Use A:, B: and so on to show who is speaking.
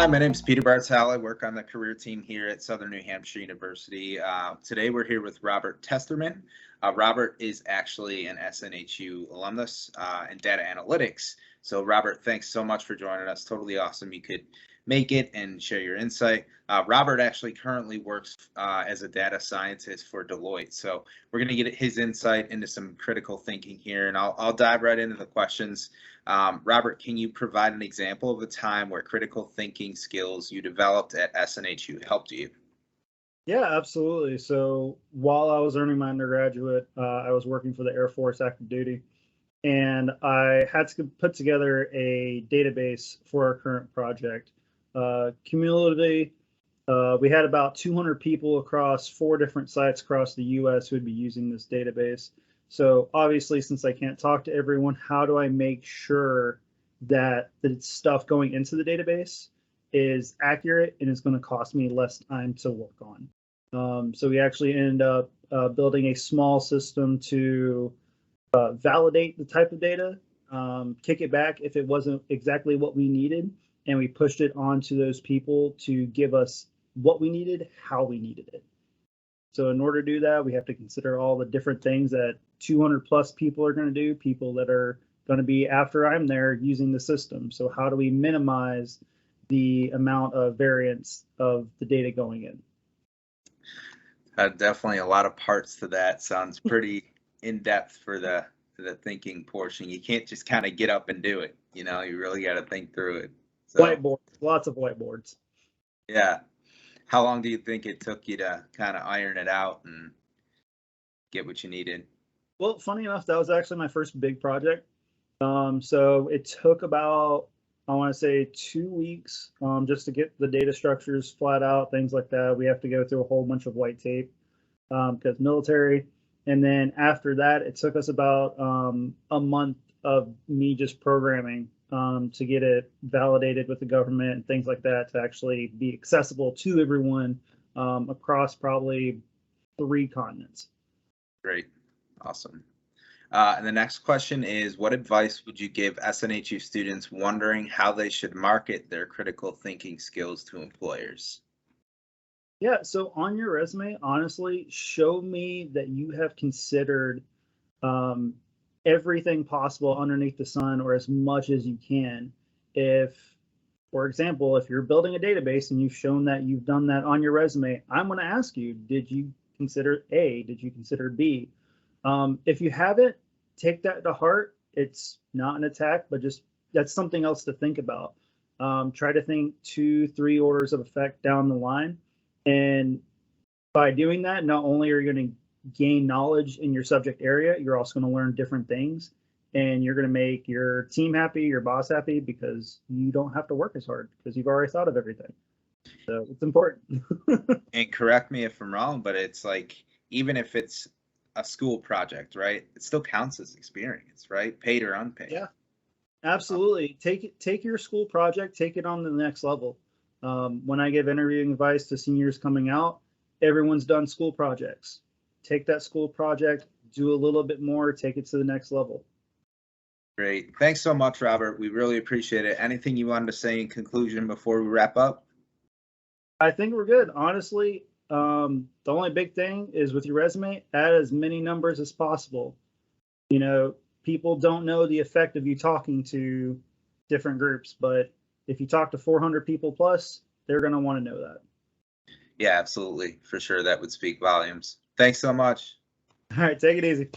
A: Hi, my name is Peter Bartel. I work on the career team here at Southern New Hampshire University. Today we're here with Robert Testerman. Robert is actually an SNHU alumnus in data analytics. So Robert, thanks so much for joining us. Totally awesome you could make it and share your insight. Robert actually currently works as a data scientist for Deloitte. So we're going to get his insight into some critical thinking here, and I'll dive right into the questions. Robert, can you provide an example of a time where critical thinking skills you developed at SNHU helped you?
B: Yeah, absolutely. So while I was earning my undergraduate, I was working for the Air Force active duty, and I had to put together a database for our current project. Cumulatively, we had about 200 people across 4 different sites across the US who would be using this database. So obviously, since I can't talk to everyone, how do I make sure that the stuff going into the database is accurate and is going to cost me less time to work on? So we actually ended up building a small system to validate the type of data, kick it back if it wasn't exactly what we needed, and we pushed it on to those people to give us what we needed, how we needed it. So in order to do that, we have to consider all the different things that 200 plus people are going to do, people that are going to be after I'm there using the system. So how do we minimize the amount of variance of the data going in?
A: Definitely a lot of parts to that. Sounds pretty in depth for the thinking portion. You can't just kind of get up and do it. You really got to think through it. So,
B: whiteboards, lots of whiteboards.
A: Yeah. How long do you think it took you to kind of iron it out and get what you needed?
B: Well, funny enough, that was actually my first big project. So it took about, I want to say 2 weeks just to get the data structures flat out, things like that. We have to go through a whole bunch of white tape because military. And then after that, it took us about a month of me just programming to get it validated with the government and things like that to actually be accessible to everyone across probably 3 continents.
A: Great. Awesome. And the next question is, what advice would you give SNHU students wondering how they should market their critical thinking skills to employers?
B: Yeah, so on your resume, honestly, show me that you have considered um, everything possible underneath the sun, or as much as you can. If, for example, if you're building a database and you've shown that you've done that on your resume, I'm going to ask you, did you consider A? Did you consider B? If you haven't, take that to heart. It's not an attack, but just that's something else to think about. Try to think 2, 3 orders of effect down the line. And by doing that, not only are you going to gain knowledge in your subject area, you're also going to learn different things. And you're going to make your team happy, your boss happy, because you don't have to work as hard because you've already thought of everything. So it's important.
A: And correct me if I'm wrong, but it's like, even if it's a school project, right? It still counts as experience, right? Paid or unpaid.
B: Yeah, absolutely. Take your school project, take it on to the next level. When I give interviewing advice to seniors coming out, everyone's done school projects. Take that school project, do a little bit more, take it to the next level.
A: Great. Thanks so much, Robert. We really appreciate it. Anything you wanted to say in conclusion before we wrap up?
B: I think we're good. Honestly, the only big thing is with your resume, add as many numbers as possible. People don't know the effect of you talking to different groups, but if you talk to 400 people plus, they're going to want to know that.
A: Yeah, absolutely. For sure. That would speak volumes. Thanks so much.
B: All right, take it easy.